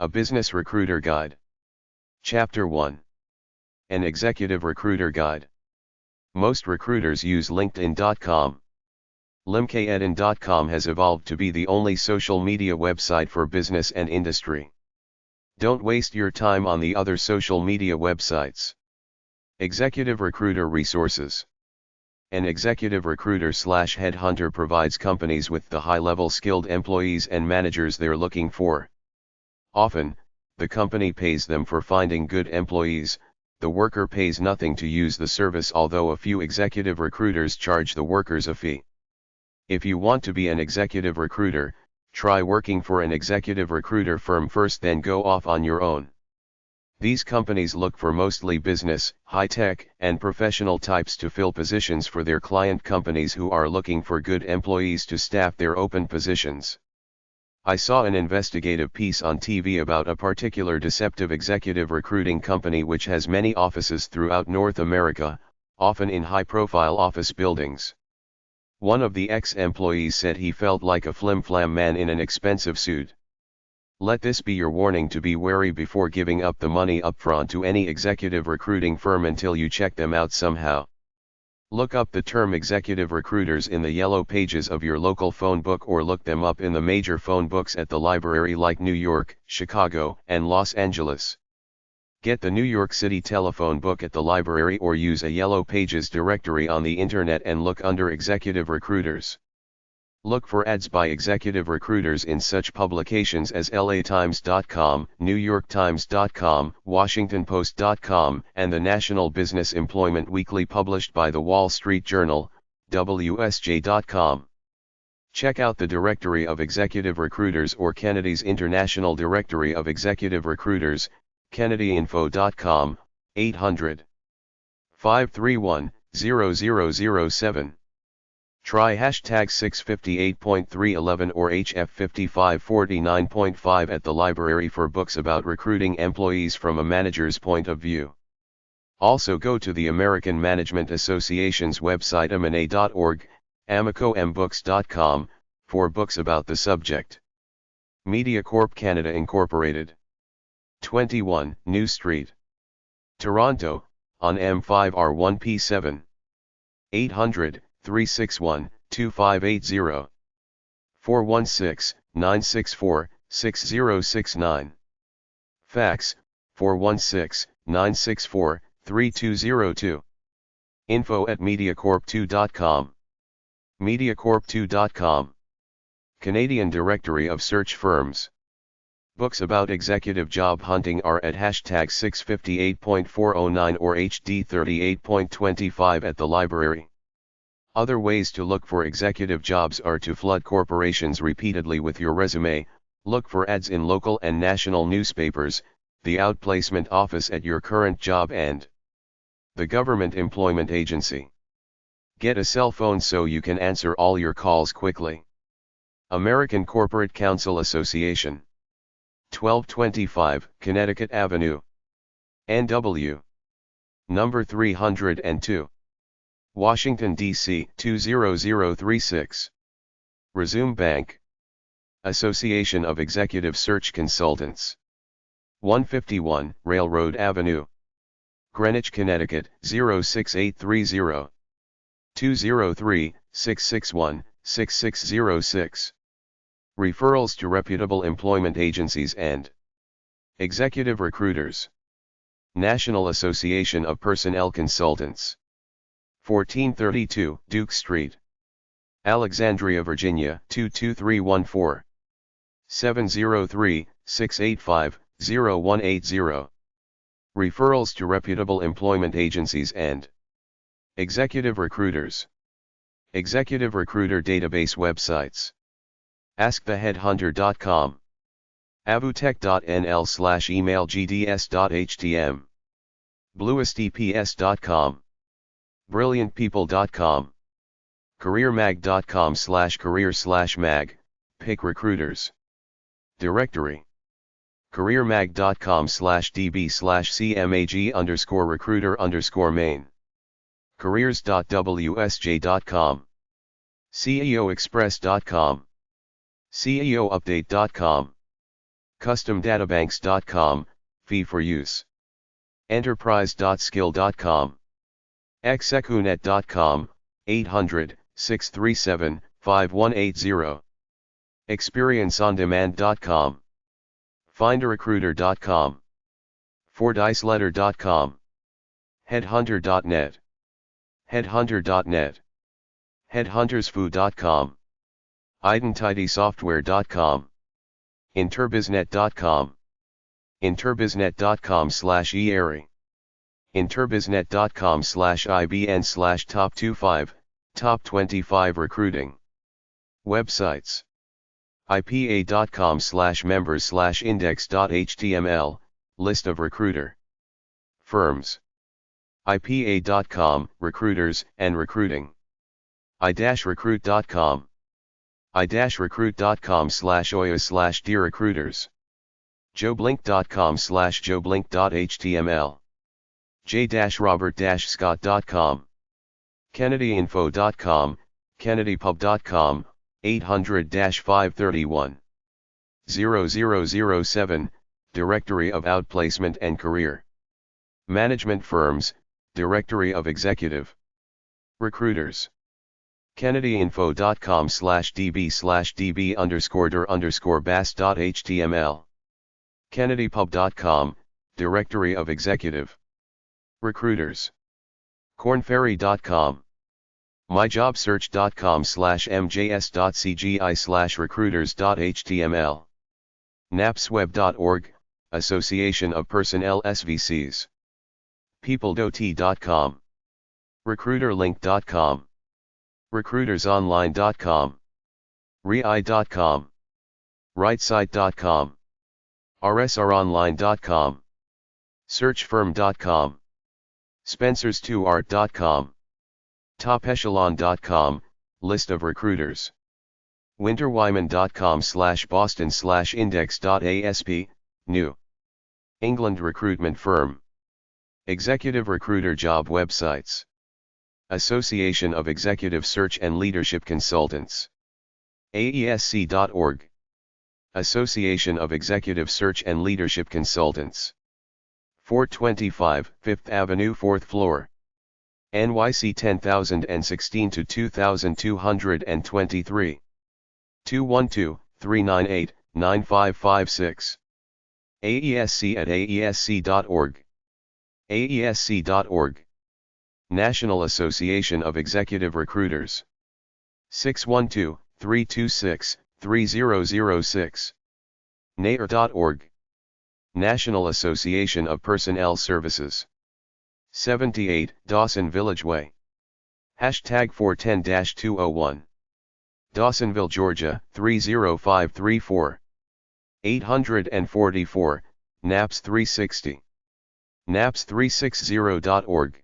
A Business Recruiter Guide. Chapter 1. An Executive Recruiter Guide. Most recruiters use LinkedIn.com. LinkedIn.com has evolved to be the only social media website for business and industry. Don't waste your time on the other social media websites. Executive Recruiter Resources. An executive recruiter/headhunter provides companies with the high-level skilled employees and managers they're looking for. Often, the company pays them for finding good employees. The worker pays nothing to use the service, although a few executive recruiters charge the workers a fee. If you want to be an executive recruiter, try working for an executive recruiter firm first, then go off on your own. These companies look for mostly business, high-tech, and professional types to fill positions for their client companies who are looking for good employees to staff their open positions. I saw an investigative piece on TV about a particular deceptive executive recruiting company which has many offices throughout North America, often in high-profile office buildings. One of the ex-employees said he felt like a flim-flam man in an expensive suit. Let this be your warning to be wary before giving up the money upfront to any executive recruiting firm until you check them out somehow. Look up the term executive recruiters in the yellow pages of your local phone book, or look them up in the major phone books at the library like New York, Chicago, and Los Angeles. Get the New York City telephone book at the library, or use a yellow pages directory on the internet and look under executive recruiters. Look for ads by executive recruiters in such publications as LAtimes.com, NewYorkTimes.com, WashingtonPost.com, and the National Business Employment Weekly published by the Wall Street Journal, WSJ.com. Check out the Directory of Executive Recruiters or Kennedy's International Directory of Executive Recruiters, KennedyInfo.com, 800-531-0007. Try hashtag 658.311 or HF5549.5 at the library for books about recruiting employees from a manager's point of view. Also go to the American Management Association's website amana.org, amicobooks.com, for books about the subject. MediaCorp Canada Incorporated. 21 New Street, Toronto, on M5R1P7. 800-361-2580. 416-964-6069. Fax, 416-964-3202. info@mediacorp2.com. mediacorp2.com. Canadian Directory of Search Firms. Books about executive job hunting are at hashtag 658.409 or HD38.25 at the library. Other ways to look for executive jobs are to flood corporations repeatedly with your resume, look for ads in local and national newspapers, the outplacement office at your current job, and the government employment agency. Get a cell phone so you can answer all your calls quickly. American Corporate Counsel Association. 1225 Connecticut Avenue, NW. Number 302. Washington, D.C. 20036. Resume Bank. Association of Executive Search Consultants. 151 Railroad Avenue, Greenwich, Connecticut 06830. 203-661-6606. Referrals to reputable employment agencies and executive recruiters. National Association of Personnel Consultants. 1432 Duke Street, Alexandria, Virginia 22314. 703-685-0180. Referrals to reputable employment agencies and executive recruiters. Executive recruiter database websites. AskTheHeadhunter.com. avutech.nl/email gds.htm. bluesteps.com. brilliantpeople.com. careermag.com /career/mag, pick recruiters. Directory. careermag.com/db/cmag_recruiter_main. careers.wsj.com. ceoexpress.com. ceoupdate.com. customdatabanks.com, fee for use. enterprise.skill.com. execunet.com, 800-637-5180. experienceondemand.com. findarecruiter.com. fordiceletter.com. headhunter.net. headhunter.net. headhuntersfoo.com. identitysoftware.com. interbiznet.com. interbiznet.com/eary. interbiznet.com/ibn/top25, top 25 recruiting. Websites. ipa.com/members/index.html, list of recruiter firms. ipa.com, recruiters and recruiting. i-recruit.com. i-recruit.com/oya/dear-recruiters. joblink.com/joblink.html. j-robert-scott.com. kennedyinfo.com, kennedypub.com, 800-531-0007, Directory of Outplacement and Career Management Firms, Directory of Executive Recruiters. kennedyinfo.com/db/db_der_bas.html. kennedypub.com, Directory of Executive Recruiters. cornferry.com. myjobsearch.com/mjs.cgi/recruiters.html. napsweb.org, Association of Personnel SVCs. peopledot.com. recruiterlink.com. recruitersonline.com. rei.com. rightsite.com. rsronline.com. searchfirm.com. spencers2art.com. topechelon.com, list of recruiters. winterwyman.com/boston/index.asp, New England recruitment firm. Executive recruiter job websites. Association of Executive Search and Leadership Consultants. aesc.org. Association of Executive Search and Leadership Consultants. 425 5th Avenue 4th floor. NYC 10016 to 2223. 212-398-9556. AESC@aesc.org. aesc.org. National Association of Executive Recruiters. 612-326-3006. NAER.org. National Association of Personnel Services. 78 Dawson Village Way. Hashtag 410-201. Dawsonville, Georgia, 30534. 844, NAPS 360. naps360.org.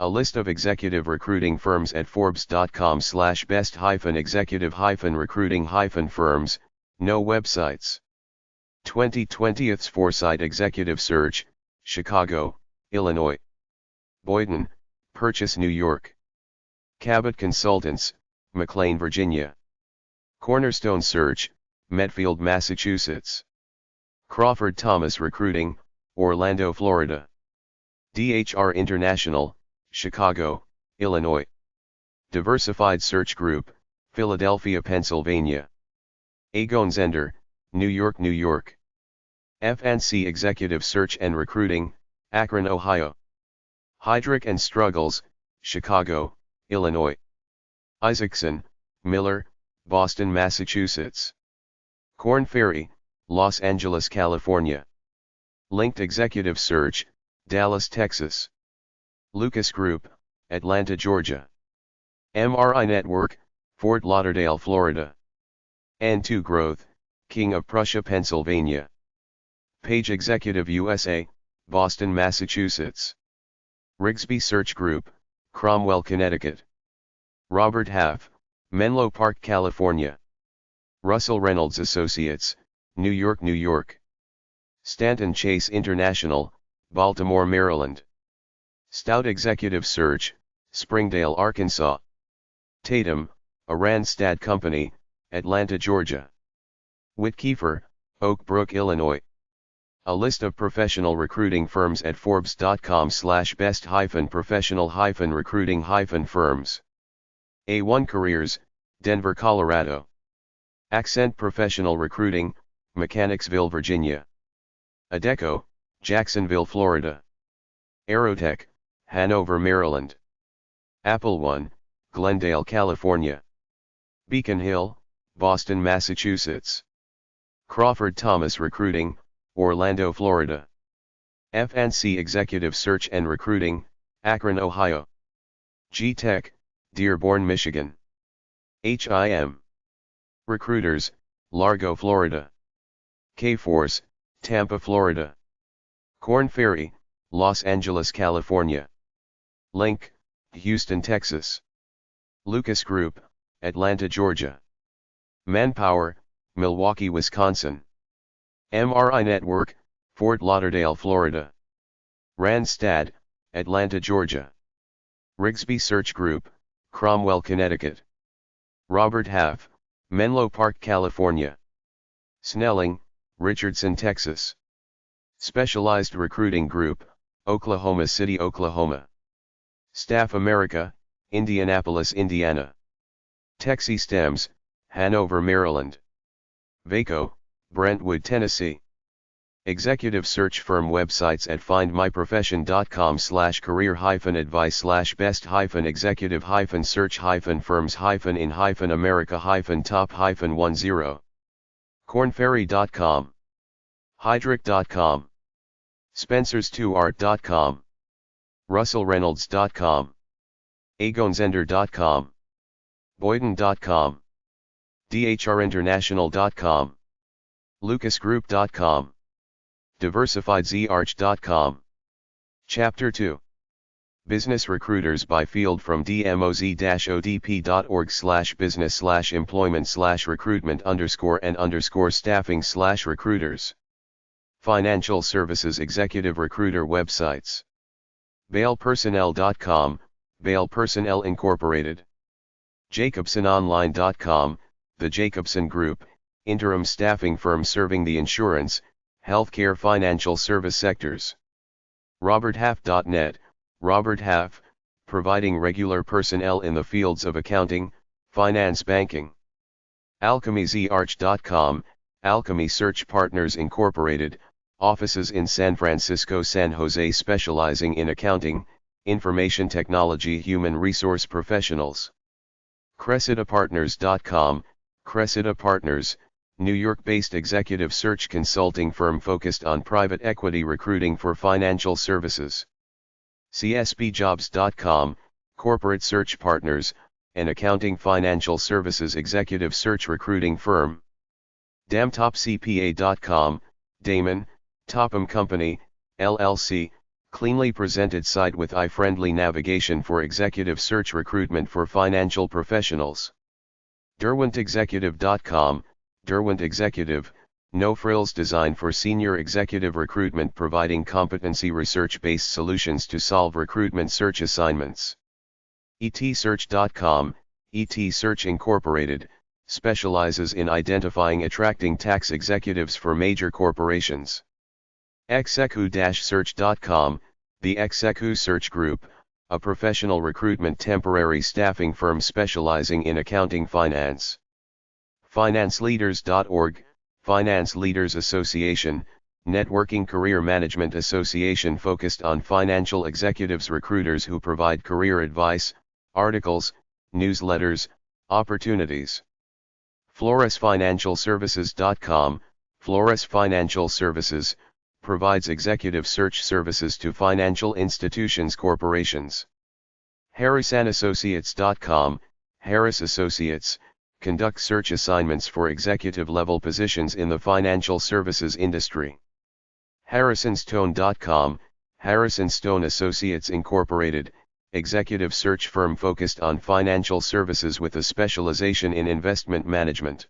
A list of executive recruiting firms at forbes.com/best-executive-recruiting-firms, no websites. 2020's Foresight Executive Search, Chicago, Illinois. Boyden, Purchase, New York. Cabot Consultants, McLean, Virginia. Cornerstone Search, Medfield, Massachusetts. Crawford Thomas Recruiting, Orlando, Florida. DHR International, Chicago, Illinois. Diversified Search Group, Philadelphia, Pennsylvania. Agon Zender, New York, New York. FNC Executive Search and Recruiting, Akron, Ohio. Heidrick and Struggles, Chicago, Illinois. Isaacson, Miller, Boston, Massachusetts. Korn Ferry, Los Angeles, California. Linked Executive Search, Dallas, Texas. Lucas Group, Atlanta, Georgia. MRI Network, Fort Lauderdale, Florida. N2 Growth, King of Prussia, Pennsylvania. Page Executive USA, Boston, Massachusetts. Rigsby Search Group, Cromwell, Connecticut. Robert Half, Menlo Park, California. Russell Reynolds Associates, New York, New York. Stanton Chase International, Baltimore, Maryland. Stout Executive Search, Springdale, Arkansas. Tatum, a Randstad company, Atlanta, Georgia. Whitkeefer, Oak Brook, Illinois. A list of professional recruiting firms at forbes.com/best-professional-recruiting-firms. A1 Careers, Denver, Colorado. Accent Professional Recruiting, Mechanicsville, Virginia. Adecco, Jacksonville, Florida. Aerotech, Hanover, Maryland. Apple One, Glendale, California. Beacon Hill, Boston, Massachusetts. Crawford Thomas Recruiting, Orlando, Florida. F&C Executive Search and Recruiting, Akron, Ohio. G-Tech, Dearborn, Michigan. HIM Recruiters, Largo, Florida. K-Force, Tampa, Florida. Korn Ferry, Los Angeles, California. Link, Houston, Texas. Lucas Group, Atlanta, Georgia. Manpower, Milwaukee, Wisconsin. MRI Network, Fort Lauderdale, Florida. Randstad, Atlanta, Georgia. Rigsby Search Group, Cromwell, Connecticut. Robert Half, Menlo Park, California. Snelling, Richardson, Texas. Specialized Recruiting Group, Oklahoma City, Oklahoma. Staff America, Indianapolis, Indiana. TexyStems, Hanover, Maryland. Vaco, Brentwood, Tennessee. Executive search firm websites at findmyprofession.com/career-advice/best-search-firms-in-America-top-10. Kornferry.com. Heidrick.com. Spencers2art.com. RussellReynolds.com. Agonzender.com. Boyden.com. DHRInternational.com. LucasGroup.com. DiversifiedZarch.com. Chapter 2. Business Recruiters by Field from dmoz-odp.org/business/employment/recruitment_and_staffing/recruiters. Financial Services Executive Recruiter websites. BalePersonnel.com, Bale Personnel Incorporated. JacobsonOnline.com, The Jacobson Group, interim staffing firm serving the insurance, healthcare, financial service sectors. RobertHalf.net, Robert Half, providing regular personnel in the fields of accounting, finance, banking. AlchemyZarch.com, Alchemy Search Partners Incorporated, offices in San Francisco, San Jose, specializing in accounting, information technology, human resource professionals. CressidaPartners.com, Cressida Partners, New York-based executive search consulting firm focused on private equity recruiting for financial services. CSPJobs.com, corporate search partners, an accounting financial services executive search recruiting firm. DamTopCPA.com, Damon, Topham Company, LLC, cleanly presented site with eye-friendly navigation for executive search recruitment for financial professionals. DerwentExecutive.com, Derwent Executive, no-frills design for senior executive recruitment, providing competency research-based solutions to solve recruitment search assignments. ETSearch.com, ET Search Incorporated, specializes in identifying attracting tax executives for major corporations. Execu-search.com, the Execu Search Group, a professional recruitment temporary staffing firm specializing in accounting finance. FinanceLeaders.org, Finance Leaders Association, networking career management association focused on financial executives recruiters who provide career advice, articles, newsletters, opportunities. FloresFinancialServices.com, Flores Financial Services, provides executive search services to financial institutions, corporations. HarrisAndAssociates.com, Harris Associates, conduct search assignments for executive-level positions in the financial services industry. HarrisonStone.com, Harrison Stone Associates Incorporated, executive search firm focused on financial services with a specialization in investment management.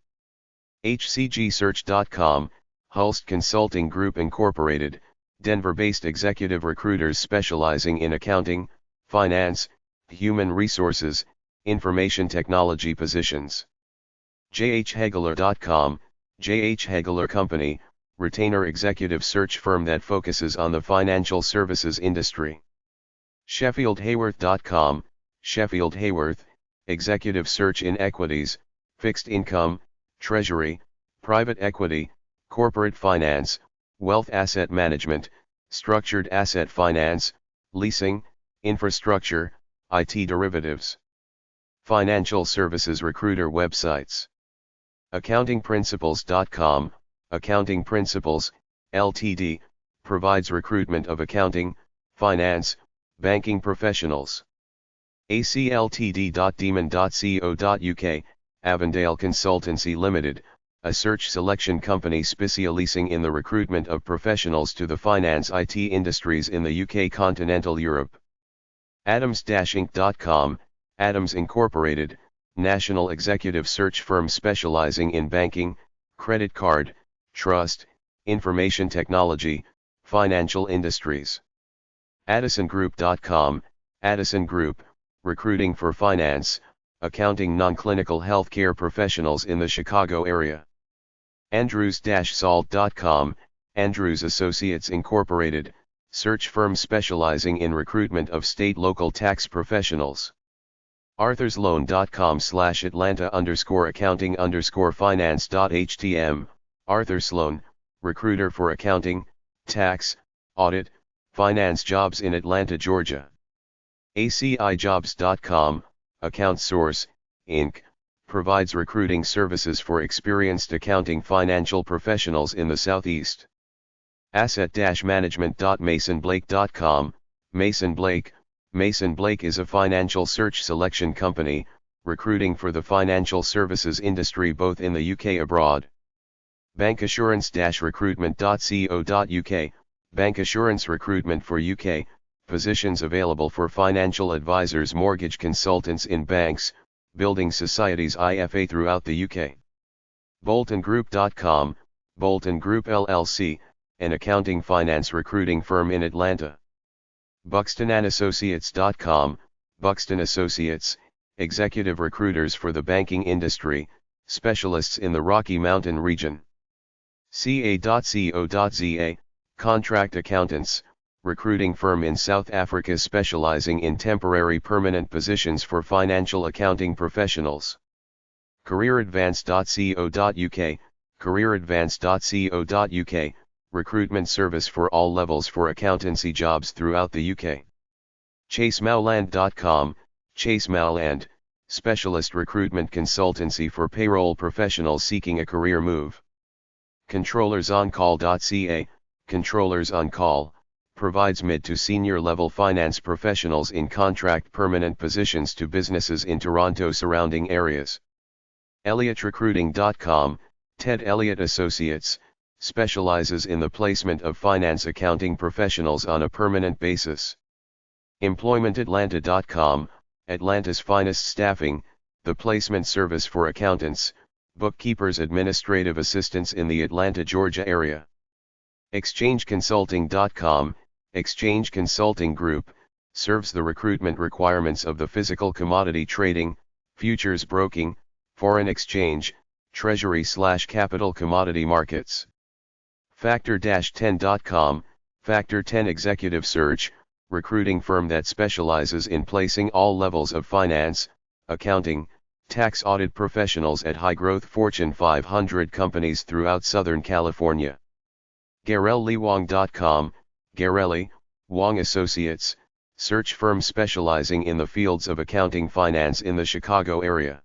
HCGSearch.com, Hulst Consulting Group Incorporated, Denver-based executive recruiters specializing in accounting, finance, human resources, information technology positions. JHHegler.com, J.H. Hegler Company, retainer executive search firm that focuses on the financial services industry. SheffieldHayworth.com, Sheffield Hayworth, executive search in equities, fixed income, treasury, private equity, corporate finance, wealth asset management, structured asset finance, leasing, infrastructure, IT derivatives. Financial services recruiter websites. AccountingPrinciples.com, Accounting Principles, Ltd., provides recruitment of accounting, finance, banking professionals. acltd.demon.co.uk, Avondale Consultancy Limited, a search selection company specialising in the recruitment of professionals to the finance IT industries in the UK continental Europe. Adams-Inc.com, Adams Incorporated, national executive search firm specializing in banking, credit card, trust, information technology, financial industries. AddisonGroup.com, Addison Group, recruiting for finance, accounting non-clinical healthcare professionals in the Chicago area. Andrews-Salt.com, Andrews Associates Incorporated, search firm specializing in recruitment of state-local tax professionals. ArthurSloan.com/Atlanta_accounting_finance.htm, Arthur Sloan, recruiter for accounting, tax, audit, finance jobs in Atlanta, Georgia. ACIJobs.com, Account Source, Inc., provides recruiting services for experienced accounting financial professionals in the Southeast. Asset-management.masonblake.com, Mason Blake. Mason Blake is a financial search selection company, recruiting for the financial services industry both in the UK and abroad. Bankassurance-recruitment.co.uk, Bankassurance recruitment for UK, positions available for financial advisors, mortgage consultants in banks, building societies IFA throughout the UK. BoltonGroup.com, Bolton Group LLC, an accounting finance recruiting firm in Atlanta. BuxtonAndAssociates.com, Buxton Associates, executive recruiters for the banking industry, specialists in the Rocky Mountain region. CA.co.za, contract accountants, recruiting firm in South Africa specializing in temporary permanent positions for financial accounting professionals. CareerAdvance.co.uk, CareerAdvance.co.uk, recruitment service for all levels for accountancy jobs throughout the UK. ChaseMowland.com, Chase Mowland, specialist recruitment consultancy for payroll professionals seeking a career move. ControllersOnCall.ca, Controllers on Call, provides mid to senior level finance professionals in contract permanent positions to businesses in Toronto surrounding areas. ElliottRecruiting.com, Ted Elliott Associates, specializes in the placement of finance accounting professionals on a permanent basis. EmploymentAtlanta.com, Atlanta's finest staffing, the placement service for accountants, bookkeepers, administrative assistants in the Atlanta, Georgia area. ExchangeConsulting.com, Exchange Consulting Group, serves the recruitment requirements of the physical commodity trading, futures broking, foreign exchange, treasury/capital commodity markets. Factor-10.com, Factor 10 Executive Search, recruiting firm that specializes in placing all levels of finance, accounting, tax audit professionals at high-growth Fortune 500 companies throughout Southern California. GarelliWong.com, Garelli, Wong Associates, search firm specializing in the fields of accounting finance in the Chicago area.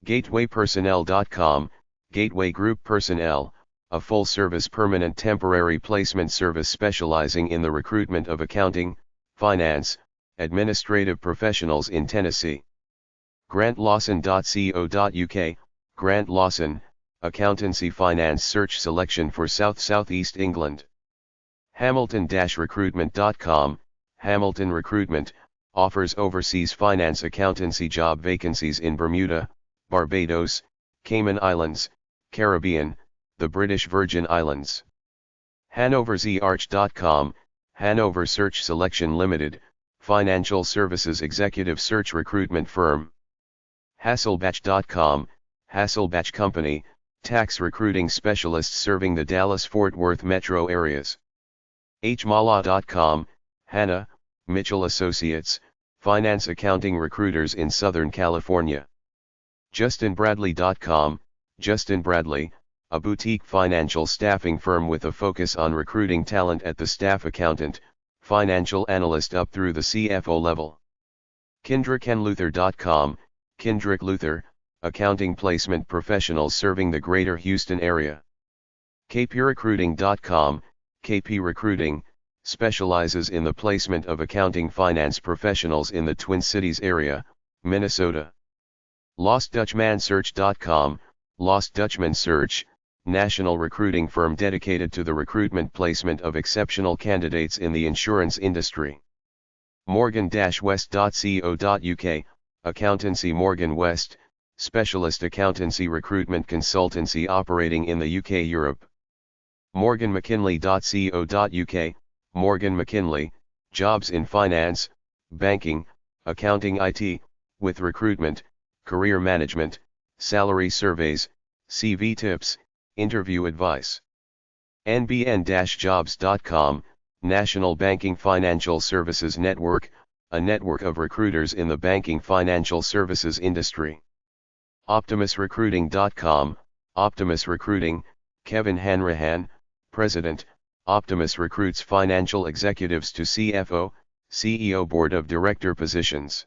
GatewayPersonnel.com, Gateway Group Personnel, a full-service permanent temporary placement service specializing in the recruitment of accounting, finance, administrative professionals in Tennessee. GrantLawson.co.uk, Grant Lawson, accountancy finance search selection for South-Southeast England. Hamilton-recruitment.com, Hamilton Recruitment, offers overseas finance accountancy job vacancies in Bermuda, Barbados, Cayman Islands, Caribbean, the British Virgin Islands. HanoverZarch.com, Hanover Search Selection Limited, financial services executive search recruitment firm. Hasselbatch.com, Hasselbatch Company, tax recruiting specialists serving the Dallas-Fort Worth metro areas. hmala.com, Hannah, Mitchell Associates, finance accounting recruiters in Southern California. justinbradley.com, Justin Bradley, a boutique financial staffing firm with a focus on recruiting talent at the staff accountant, financial analyst up through the CFO level. KendrickandLuther.com, Kendrick Luther, accounting placement professionals serving the greater Houston area. kprecruiting.com, KP Recruiting, specializes in the placement of accounting finance professionals in the Twin Cities area, Minnesota. LostDutchmanSearch.com, Lost Dutchman Search, national recruiting firm dedicated to the recruitment placement of exceptional candidates in the insurance industry. Morgan-West.co.uk, accountancy Morgan West, specialist accountancy recruitment consultancy operating in the UK, Europe. MorganMcKinley.co.uk, Morgan McKinley, jobs in finance, banking, accounting IT, with recruitment, career management, salary surveys, CV tips, interview advice. NBN-jobs.com, National Banking Financial Services Network, a network of recruiters in the banking financial services industry. OptimusRecruiting.com, Optimus Recruiting, Kevin Hanrahan, President, Optimus recruits financial executives to CFO, CEO Board of Director positions.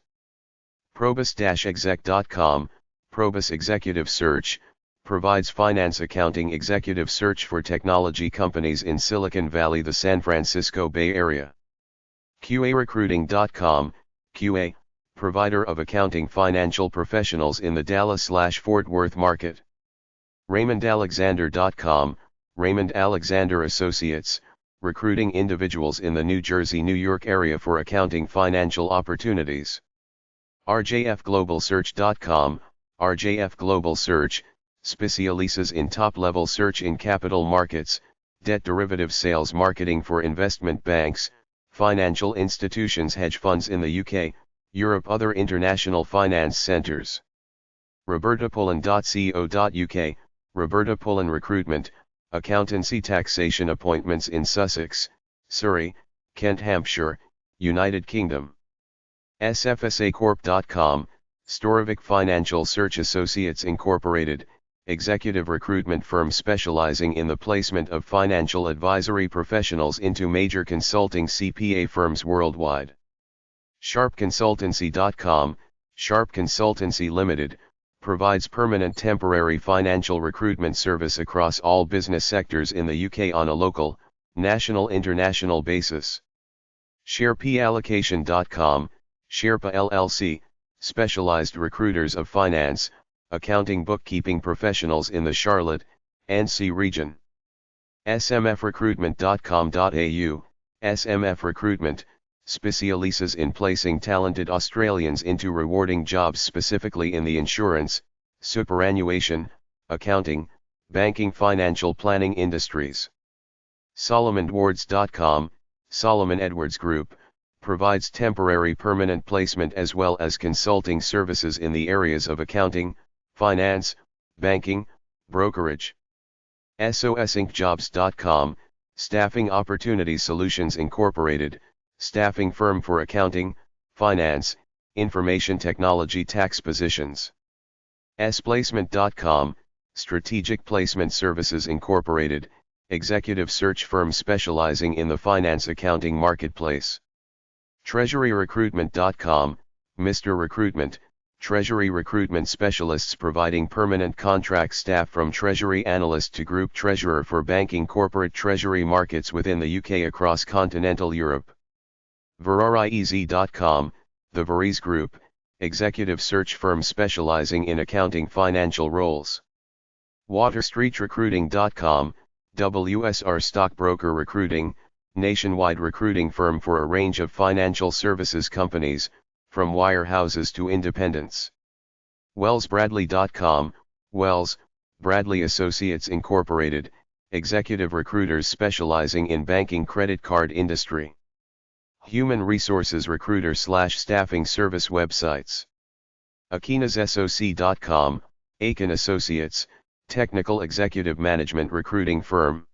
Probus-exec.com, Probus Executive Search, provides finance accounting executive search for technology companies in Silicon Valley, the San Francisco Bay Area. QARecruiting.com, QA, provider of accounting financial professionals in the Dallas/Fort Worth market. RaymondAlexander.com, Raymond Alexander Associates, recruiting individuals in the New Jersey-New York area for accounting financial opportunities. RJFGlobalSearch.com, RJF Global Search, specializes in top-level search in capital markets, debt derivative sales marketing for investment banks, financial institutions, hedge funds in the UK, Europe, other international finance centers. RobertaPullen.co.uk, Roberta Pullen Recruitment, accountancy taxation appointments in Sussex, Surrey, Kent, Hampshire, United Kingdom. SFSAcorp.com, Storovic Financial Search Associates Incorporated, executive recruitment firm specializing in the placement of financial advisory professionals into major consulting CPA firms worldwide. SharpConsultancy.com, Sharp Consultancy Limited, provides permanent temporary financial recruitment service across all business sectors in the UK on a local, national, international basis. SharePallocation.com, Sherpa LLC, specialized recruiters of finance, accounting, bookkeeping professionals in the Charlotte, NC region. smfrecruitment.com.au, SMF Recruitment, specializes in placing talented Australians into rewarding jobs specifically in the insurance, superannuation, accounting, banking, financial planning industries. SolomonEdwards.com, Solomon Edwards Group, provides temporary permanent placement as well as consulting services in the areas of accounting, finance, banking, brokerage. SOSIncJobs.com, Staffing Opportunity Solutions Incorporated, staffing firm for accounting, finance, information technology, tax positions. SPlacement.com, Strategic Placement Services Incorporated, executive search firm specializing in the finance accounting marketplace. TreasuryRecruitment.com, Mr. Recruitment, Treasury recruitment specialists providing permanent contract staff from Treasury Analyst to Group Treasurer for banking corporate treasury markets within the UK across continental Europe. VerariEZ.com, The Veriz Group, executive search firm specializing in accounting financial roles. WaterStreetRecruiting.com, WSR Stockbroker Recruiting, nationwide recruiting firm for a range of financial services companies, from wirehouses to independents. WellsBradley.com, Wells, Bradley Associates Incorporated, executive recruiters specializing in banking credit card industry. Human resources recruiter/staffing service websites. AkinasSoc.com, Akin Associates, technical executive management recruiting firm.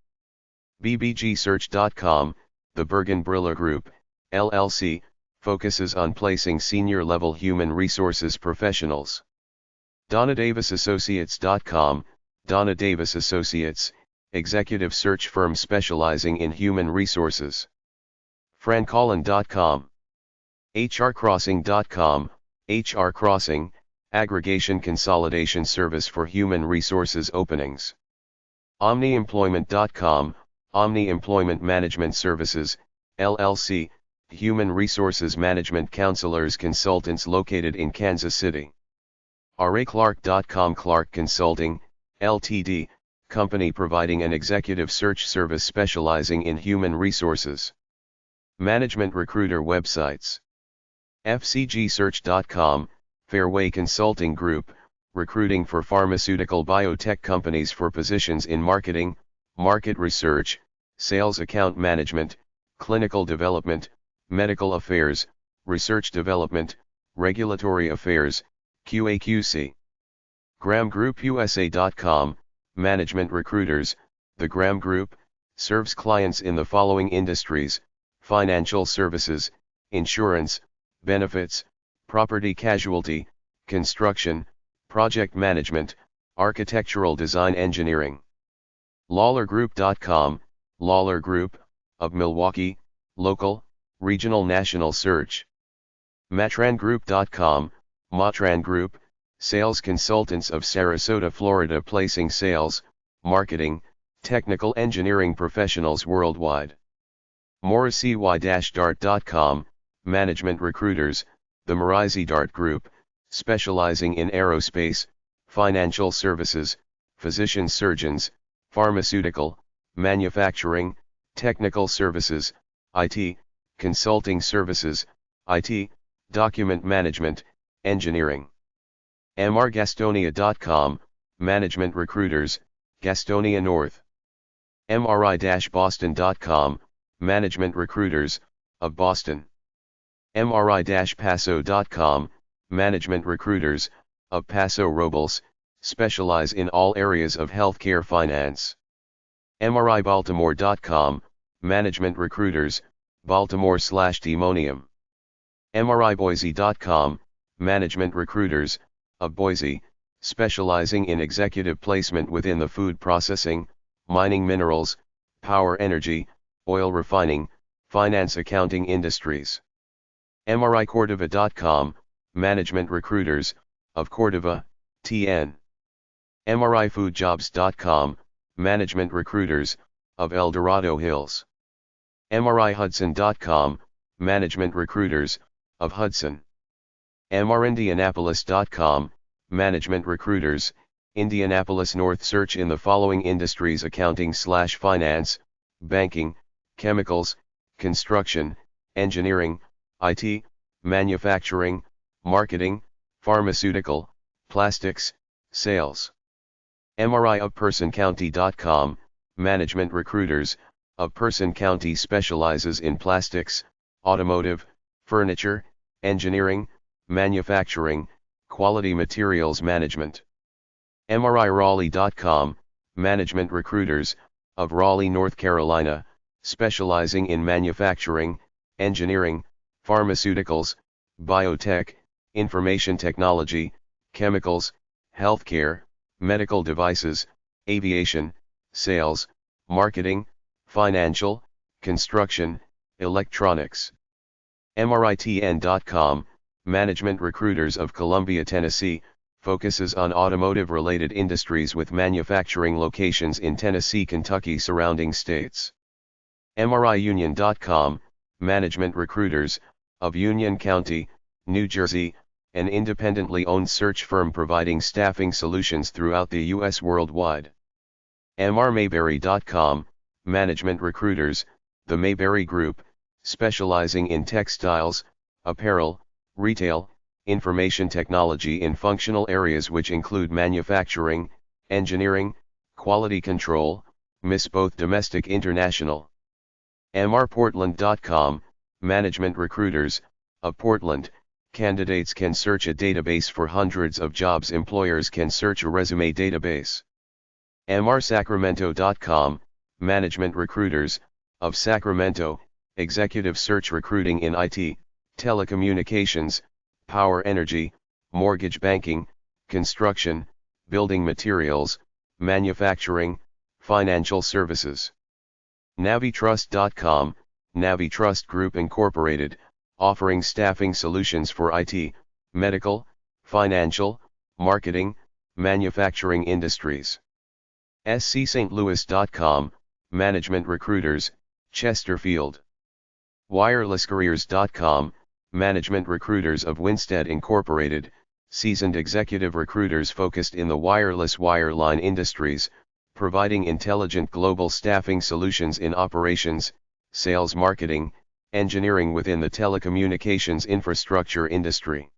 bbgsearch.com, the Bergen-Briller Group, LLC, focuses on placing senior-level human resources professionals. DonnaDavisAssociates.com, Donna Davis Associates, executive search firm specializing in human resources. francolin.com. hrcrossing.com, HR Crossing, aggregation consolidation service for human resources openings. omniemployment.com, Omni Employment Management Services, LLC, human resources management counselors consultants located in Kansas City. raclark.com, Clark Consulting, Ltd., company providing an executive search service specializing in human resources. Management recruiter websites. fcgsearch.com, Fairway Consulting Group, recruiting for pharmaceutical biotech companies for positions in marketing, market research, sales account management, clinical development, medical affairs, research development, regulatory affairs, QA/QC. GrahamGroupUSA.com, management recruiters. The Graham Group serves clients in the following industries: financial services, insurance, benefits, property casualty, construction, project management, architectural design engineering. LawlerGroup.com, Lawler Group, of Milwaukee, local, regional national search. MatranGroup.com, Matran Group, sales consultants of Sarasota, Florida, placing sales, marketing, technical engineering professionals worldwide. Morrissey-Dart.com, management recruiters. The Morrissey-Dart Group, specializing in aerospace, financial services, physician surgeons, pharmaceutical, manufacturing, technical services, IT, consulting services, IT, document management, engineering. mrgastonia.com, management recruiters, Gastonia North. mri-boston.com, management recruiters, of Boston. mri-paso.com, management recruiters, of Paso Robles, specialize in all areas of healthcare finance. mribaltimore.com, management recruiters, Baltimore/Timonium. mriboise.com, management recruiters, of Boise, specializing in executive placement within the food processing, mining minerals, power energy, oil refining, finance accounting industries. mricordova.com, management recruiters, of Cordova, TN. mrifoodjobs.com, management recruiters, of El Dorado Hills. mrihudson.com, management recruiters, of Hudson. mrindianapolis.com, management recruiters, Indianapolis North. Search in the following industries: accounting/finance, banking, chemicals, construction, engineering, IT, manufacturing, marketing, pharmaceutical, plastics, sales. mriofpersoncounty.com, management recruiters, of Person County specializes in plastics, automotive, furniture, engineering, manufacturing, quality materials management. mriraleigh.com, management recruiters, of Raleigh, North Carolina, specializing in manufacturing, engineering, pharmaceuticals, biotech, information technology, chemicals, healthcare, medical devices, aviation, sales, marketing, financial, construction, electronics. mritn.com, management recruiters, of Columbia, Tennessee, focuses on automotive-related industries with manufacturing locations in Tennessee, Kentucky, surrounding states. mriunion.com, management recruiters, of Union County, New Jersey, an independently owned search firm providing staffing solutions throughout the U.S. worldwide. mrmayberry.com, management recruiters, the Mayberry Group, specializing in textiles, apparel, retail, information technology in functional areas which include manufacturing, engineering, quality control, both domestic international. mrportland.com, management recruiters, of Portland, candidates can search a database for hundreds of jobs. Employers can search a resume database. mrsacramento.com, Management Recruiters, of Sacramento, Executive Search Recruiting in IT, Telecommunications, Power Energy, Mortgage Banking, Construction, Building Materials, Manufacturing, Financial Services. Navitrust.com, Navitrust Group Incorporated, offering staffing solutions for IT, medical, financial, marketing, manufacturing industries. scstlouis.com, Management Recruiters, Chesterfield. Wirelesscareers.com, Management Recruiters of Winstead Incorporated, seasoned executive recruiters focused in the wireless wireline industries, providing intelligent global staffing solutions in operations, sales, marketing, engineering within the telecommunications infrastructure industry.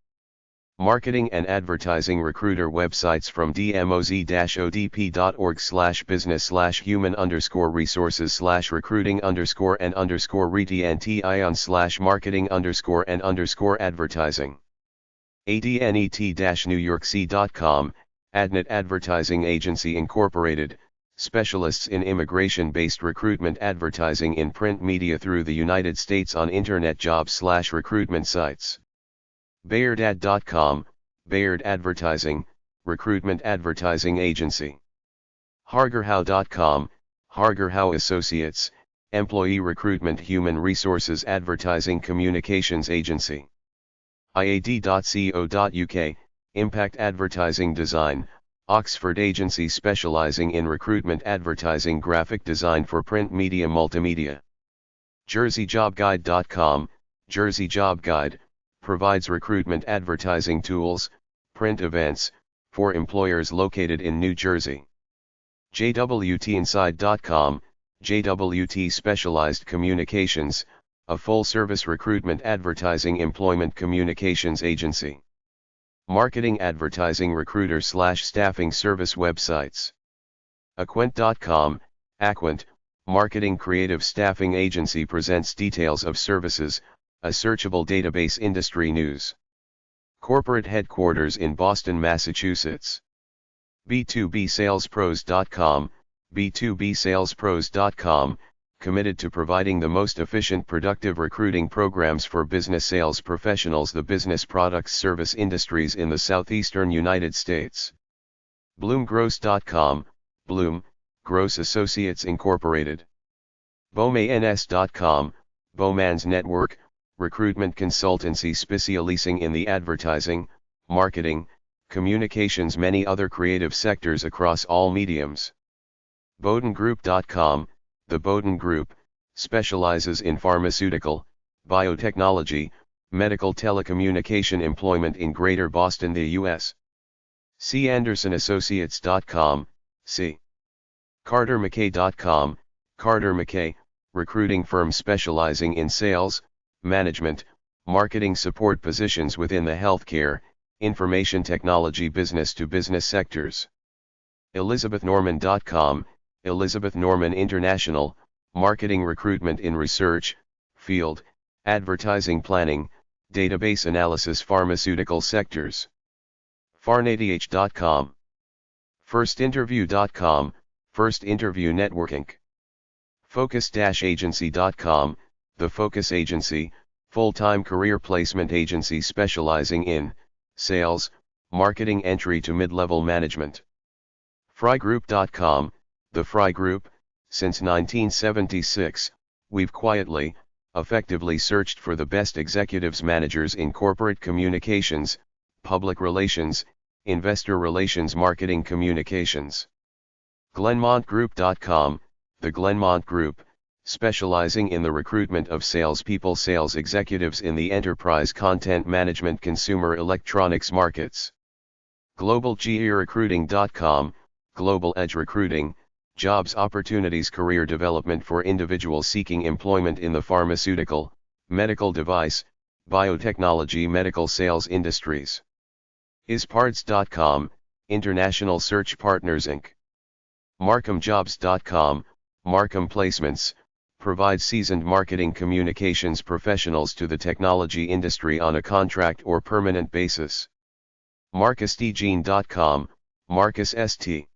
Marketing and advertising recruiter websites from dmoz-odp.org/business/human_resources/recruiting_and/marketing_and_advertising. adnet-newyorkc.com, Adnet Advertising Agency Incorporated, specialists in immigration-based recruitment advertising in print media through the United States on internet job/recruitment sites. Bayardad.com, Bayard Advertising, recruitment advertising agency. Hargerhow.com, Hargerhow Associates, employee recruitment human resources advertising communications agency. iad.co.uk, Impact Advertising Design, Oxford agency specializing in recruitment advertising graphic design for print media multimedia. JerseyJobGuide.com, Jersey Job Guide, provides recruitment advertising tools, print events, for employers located in New Jersey. JWTinside.com, JWT Specialized Communications, a full-service recruitment advertising employment communications agency. Marketing advertising recruiter/staffing service websites. Aquent.com, Aquent, marketing creative staffing agency presents details of services, a searchable database industry news. Corporate headquarters in Boston, Massachusetts. B2BSalesPros.com, B2BSalesPros.com, committed to providing the most efficient productive recruiting programs for business sales professionals, the business products service industries in the southeastern United States. Bloomgross.com, Bloom, Gross Associates Incorporated. Bowmans.com, Bowmans Network, recruitment consultancy specializing in the advertising, marketing, communications, many other creative sectors across all mediums. Bowdengroup.com, the Bowden Group, specializes in pharmaceutical, biotechnology, medical telecommunication employment in Greater Boston, the U.S. CAndersonAssociates.com, C. CarterMcKay.com, Carter McKay, recruiting firm specializing in sales, management, marketing support positions within the healthcare, information technology business-to-business sectors. ElizabethNorman.com, Elizabeth Norman International, marketing recruitment in research, field, advertising planning, database analysis pharmaceutical sectors. Farnath.com. FirstInterview.com, First Interview Network Inc. Focus-agency.com, the Focus Agency, full-time career placement agency specializing in sales, marketing entry to mid-level management. Frygroup.com, the Fry Group, since 1976, we've quietly, effectively searched for the best executives managers in corporate communications, public relations, investor relations, marketing communications. GlenmontGroup.com, the Glenmont Group, specializing in the recruitment of salespeople, sales executives in the enterprise content management consumer electronics markets. GlobalGeoRecruiting.com, Global Edge Recruiting, jobs opportunities career development for individuals seeking employment in the pharmaceutical, medical device, biotechnology medical sales industries. Ispards.com, International Search Partners Inc. MarkhamJobs.com, Markham Placements, provides seasoned marketing communications professionals to the technology industry on a contract or permanent basis. MarcusDejean.com, Marcus St.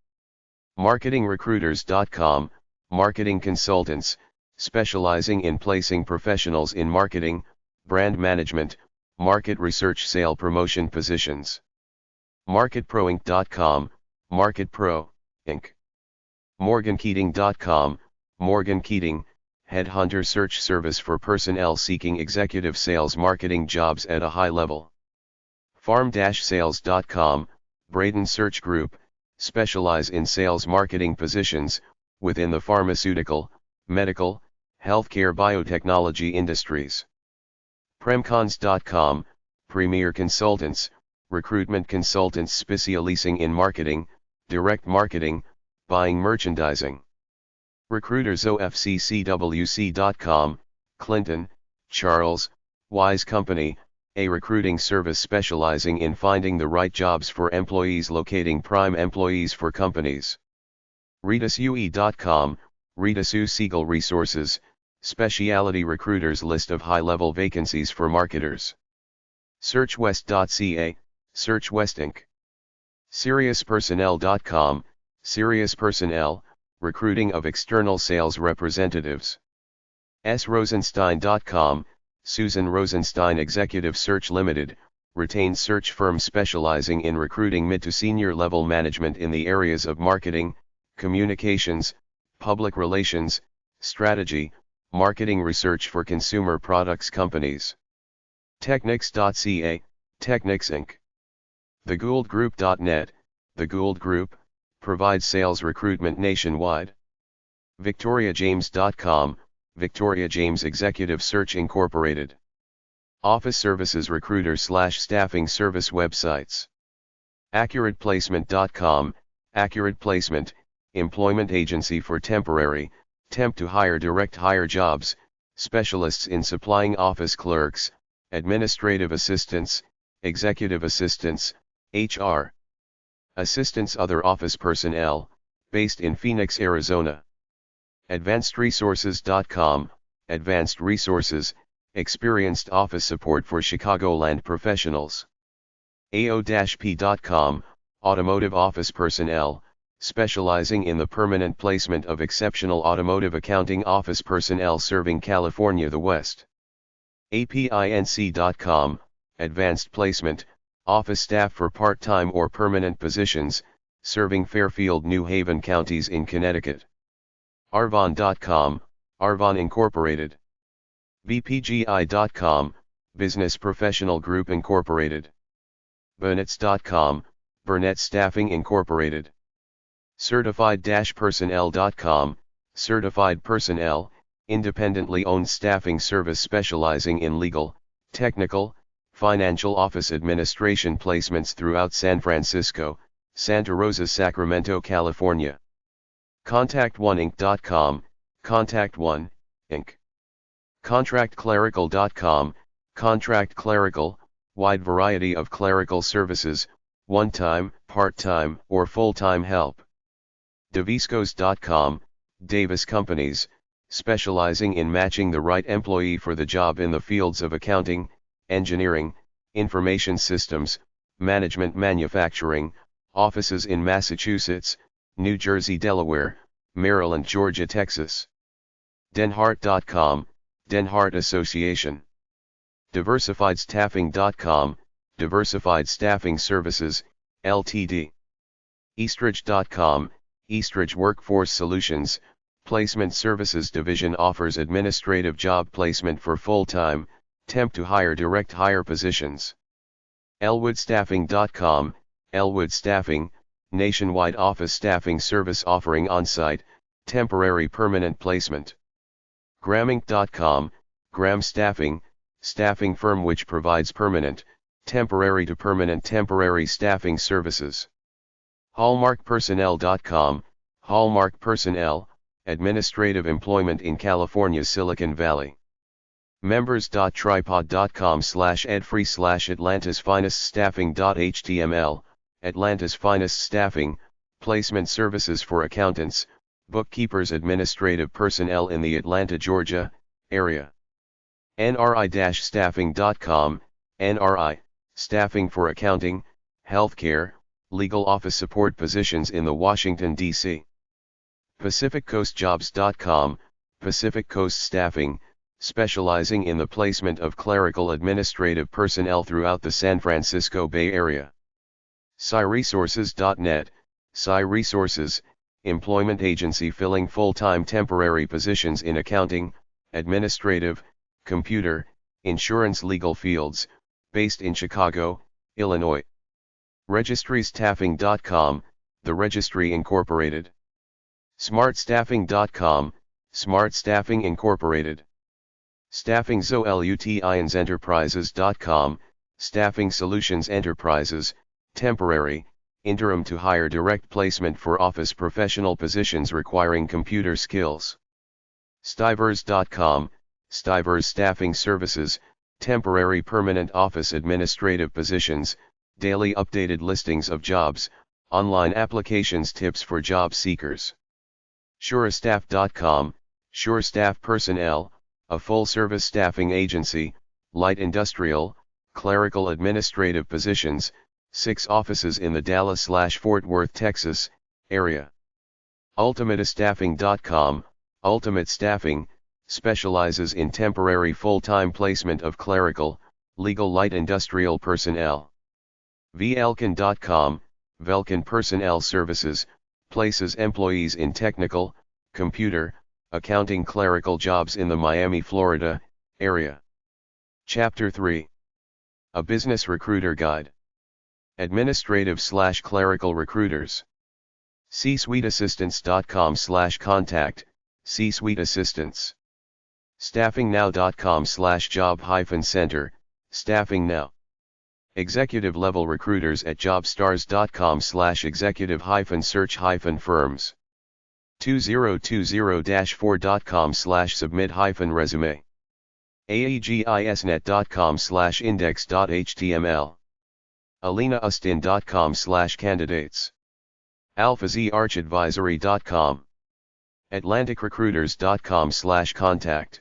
marketingrecruiters.com, marketing consultants, specializing in placing professionals in marketing, brand management, market research, sale promotion positions. marketproinc.com, Market Pro, Inc. morgankeating.com, Morgan Keating, headhunter search service for personnel seeking executive sales marketing jobs at a high level. farm-sales.com, Braden Search Group, specialize in sales marketing positions, within the pharmaceutical, medical, healthcare biotechnology industries. premcons.com, premier consultants, recruitment consultants specializing in marketing, direct marketing, buying, merchandising. recruitersofccwc.com, Clinton, Charles, Wise Company, a recruiting service specializing in finding the right jobs for employees, locating prime employees for companies. readusue.com, Readus Siegel Resources, specialty recruiters list of high-level vacancies for marketers. searchwest.ca, SearchWest Inc. SiriusPersonnel.com, Sirius Personnel, recruiting of external sales representatives. srosenstein.com, Susan Rosenstein Executive Search Limited, retained search firm specializing in recruiting mid to senior level management in the areas of marketing, communications, public relations, strategy, marketing research for consumer products companies. Technics.ca, Technics Inc. thegouldgroup.net, The Gould Group, provides sales recruitment nationwide. victoriajames.com, Victoria James Executive Search Incorporated. Office Services recruiter/staffing service websites. AccuratePlacement.com, Accurate Placement, employment agency for temporary, temp to hire, direct hire jobs, specialists in supplying office clerks, administrative assistants, executive assistants, HR assistants, other office personnel, based in Phoenix, Arizona. AdvancedResources.com, Advanced Resources, experienced office support for Chicagoland professionals. AO-P.com, Automotive office personnel, specializing in the permanent placement of exceptional automotive accounting office personnel serving California the West. APINC.com, Advanced Placement, office staff for part-time or permanent positions, serving Fairfield, New Haven counties in Connecticut. Arvon.com, Arvon Incorporated. BPGI.com, Business Professional Group Incorporated. Burnett's.com, Burnett Staffing Incorporated. Certified-personnel.com, Certified Personnel, independently owned staffing service specializing in legal, technical, financial office administration placements throughout San Francisco, Santa Rosa, Sacramento, California. ContactOneInc.com, Contact One, Inc. ContractClerical.com, Contract Clerical, wide variety of clerical services, one-time, part-time, or full-time help. Daviscos.com, Davis Companies, specializing in matching the right employee for the job in the fields of accounting, engineering, information systems, management, manufacturing, offices in Massachusetts, New Jersey, Delaware, Maryland, Georgia, Texas. Denhart.com, Denhart Association. Diversifiedstaffing.com, Diversified Staffing Services, Ltd. Eastridge.com, Eastridge Workforce Solutions, Placement Services Division offers administrative job placement for full-time, temp to hire, direct hire positions. Elwoodstaffing.com, Elwood Staffing, nationwide office staffing service offering on-site, temporary, permanent placement. Graminc.com, Gram Staffing, staffing firm which provides permanent, temporary to permanent temporary staffing services. Hallmarkpersonnel.com, Hallmark Personnel, administrative employment in California, Silicon Valley. Members.tripod.com/edfree/atlantisfineststaffing.html, Atlantis Finest Staffing, placement services for accountants, bookkeepers, administrative personnel in the Atlanta, Georgia, area. NRI-staffing.com, NRI, staffing for accounting, healthcare, legal office support positions in the Washington, D.C. PacificCoastJobs.com, Pacific Coast Staffing, specializing in the placement of clerical administrative personnel throughout the San Francisco Bay Area. SciResources.net, SciResources, employment agency filling full-time temporary positions in accounting, administrative, computer, insurance legal fields, based in Chicago, Illinois. RegistryStaffing.com, The Registry Incorporated. SmartStaffing.com, Smart Staffing Incorporated. StaffingSolutionenterprises.com, Staffing Solutions Enterprises, temporary, interim to hire direct placement for office professional positions requiring computer skills. Stivers.com, Stivers Staffing Services, temporary permanent office administrative positions, daily updated listings of jobs, online applications tips for job seekers. SureStaff.com, SureStaff Personnel, a full-service staffing agency, light industrial, clerical administrative positions, 6 offices in the Dallas/Fort Worth, Texas, area. UltimateStaffing.com, Ultimate Staffing, specializes in temporary full-time placement of clerical, legal light industrial personnel. Velkin.com, Velkin Personnel Services, places employees in technical, computer, accounting clerical jobs in the Miami, Florida, area. Chapter 3. A Business Recruiter Guide. Administrative/clerical recruiters. csuiteassistants.com/contact, C-Suite Assistants. staffingnow.com/job-center, Staffing Now. Executive level recruiters at jobstars.com/executive-search-firms. 2020-4.com/submit-resume. aegisnet.com/index.html. alinaustin.com/candidates. alphazarchadvisory.com. atlanticrecruiters.com/contact.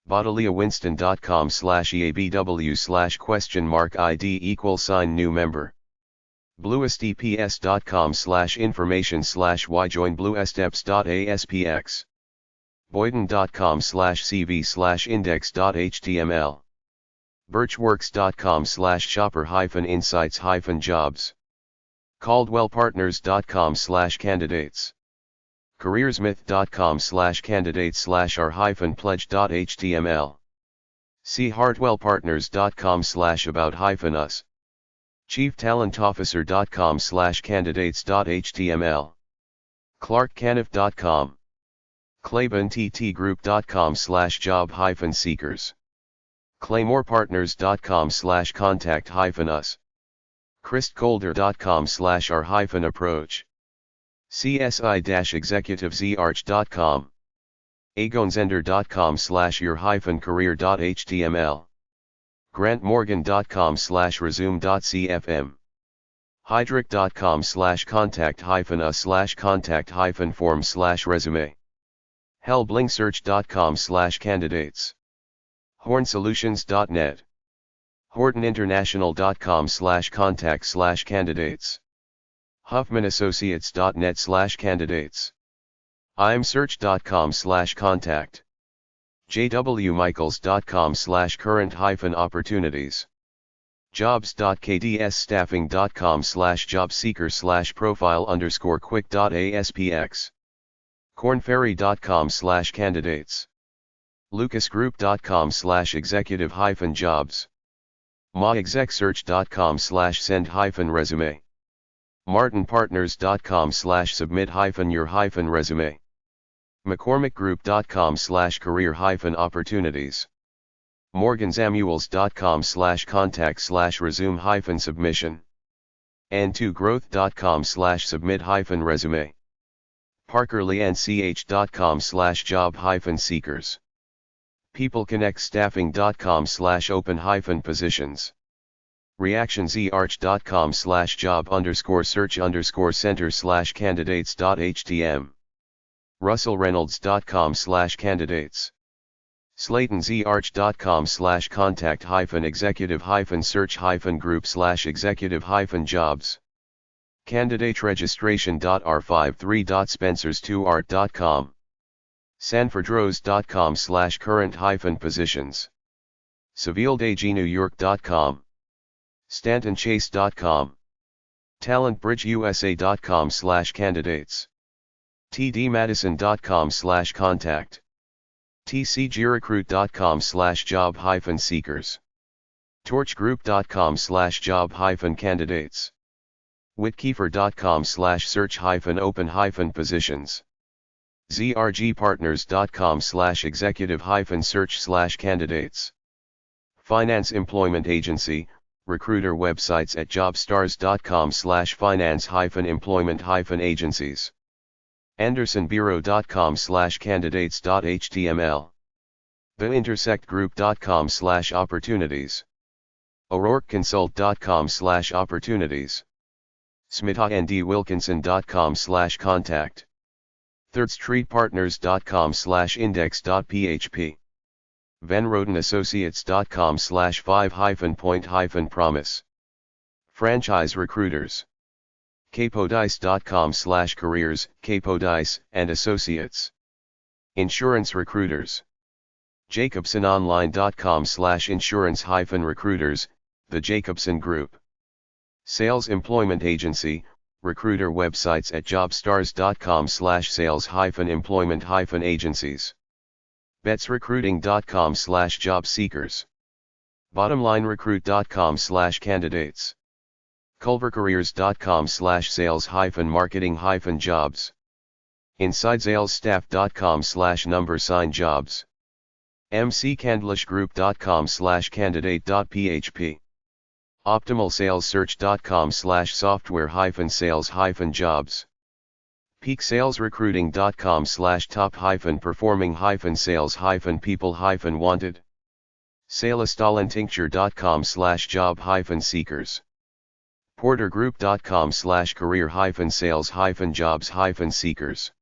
bodilyawinston.com/eabw/?ID=new member. bluestps.com/information/yjoinbluesteps.aspx. boyden.com/cv/index.html. birchworks.com/shopper-insights-jobs. caldwellpartners.com/candidates. careersmith.com/candidates/r-pledge.html. chartwellpartners.com/about-us. chieftalentofficer.com/candidates.html. clarkcaniff.com. claibornettgroup.com/job-seekers. claymorepartners.com/contact-us. christcolder.com/r-approach. csi-executivesarch.com. agonzender.com/your-career.html. grantmorgan.com/resume.cfm. hydric.com/contact-us/contact-form/resume. helblingsearch.com/candidates. hornsolutions.net. hortoninternational.com/contact/candidates. huffmanassociates.net/candidates. imsearch.com/contact. jwmichaels.com/current-opportunities. jobs.kdsstaffing.com/jobseeker/profile_quick.aspx. cornferry.com/candidates. lucasgroup.com/executive-jobs. myexecsearch.com/send-resume. martinpartners.com/submit-your-resume. mccormickgroup.com/career-opportunities. morgansamuels.com/contact/resume-submission. and2growth.com/submit-resume. parkerleynch.com/job-seekers. peopleconnectstaffing.com/open-positions. reactionzarch.com/job-search-center/candidates.htm. russellreynolds.com/candidates. slaytonzarch.com/contact-executive-search-group/executive-jobs. candidateregistration.r53.spencers2art.com, sanfordrose.com/current-positions, sevilledegnewyork.com, stantonchase.com, talentbridgeusa.com/candidates, tdmadison.com/contact, tcgrecruit.com/job-seekers, torchgroup.com/job-candidates, whitkeefer.com/search-open-positions, zrgpartners.com/executive-search/candidates, Finance Employment Agency, recruiter websites at jobstars.com/finance-employment-agencies, andersonbureau.com/candidates.html, theintersectgroup.com/opportunities, o'rourkeconsult.com/opportunities, smithandwilkinson.com/contact, thirdstreetpartners.com/index.php, venrodenassociates.com/5-point-promise, franchise recruiters, capodice.com/careers, capodice and associates, insurance recruiters, jacobsononline.com/insurance-recruiters, the Jacobson Group, sales employment agency, recruiter websites at jobstars.com/sales-employment-agencies, betsrecruiting.com/job-seekers, bottomlinerecruit.com/candidates, culvercareers.com/sales-marketing-jobs, insidesalesstaff.com/number-jobs, mccandlishgroup.com/candidate.php, optimalsalessearch.com/software-sales-jobs, peaksalesrecruiting.com/top-performing-sales-people-wanted, salestalentincture.com/job-seekers, portergroup.com/career-sales-jobs-seekers.